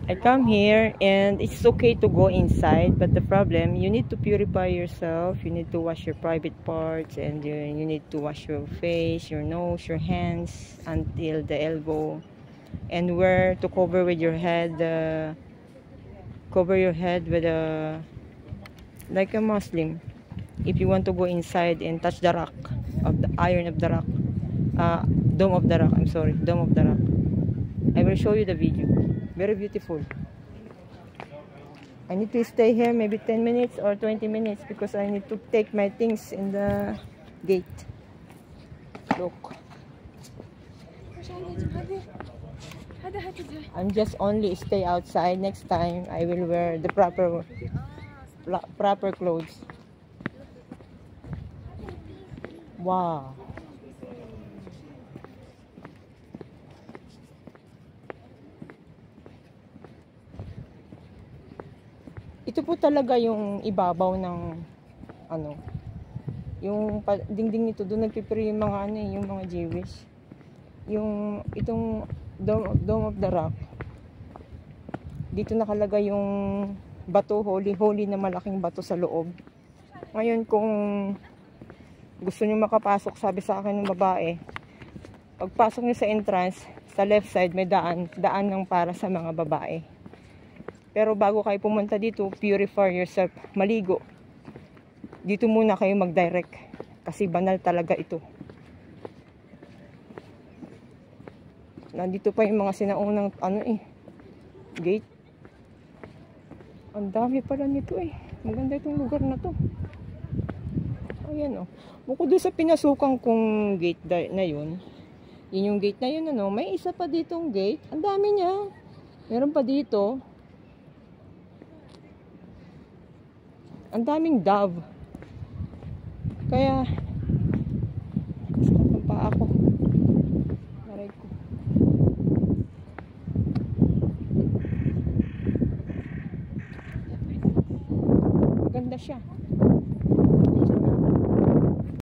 I come here and it's okay to go inside, but the problem, you need to purify yourself. You need to wash your private parts, and you need to wash your face, your nose, your hands until the elbow, and wear to cover with your head, cover your head with a like a Muslim. If you want to go inside and touch the rock of the iron of the rock, dome of the rock, I'm sorry, dome of the rock. I will show you the video. Very beautiful. I need to stay here maybe 10 minutes or 20 minutes because I need to take my things in the gate. Look. I'm just only stay outside. Next time I will wear the proper clothes. Wow. Ito po talaga yung ibabaw ng ano, yung dingding nito, doon nagpipray yung mga ano, yung mga Jewish. Yung itong dome of the rock. Dito nakalagay yung bato, holy na malaking bato sa loob. Ngayon kung gusto niyo makapasok, sabi sa akin ng babae, pagpasok niyo sa entrance, sa left side may daan ng para sa mga babae. Pero bago kayo pumunta dito, purify yourself, maligo. Dito muna kayo mag-direct kasi banal talaga ito. Nandito pa yung mga sinaunang gate. Ang dami pala nito eh. Maganda itong lugar na to. Ayan oh. Bukod doon sa pinasukan kong gate na yun, yun yung gate na yun ano, may isa pa ditong gate. Ang dami niya. Meron pa dito. Ang daming dove. Kaya sakit ng paa ko. Aray ko. Maganda siya.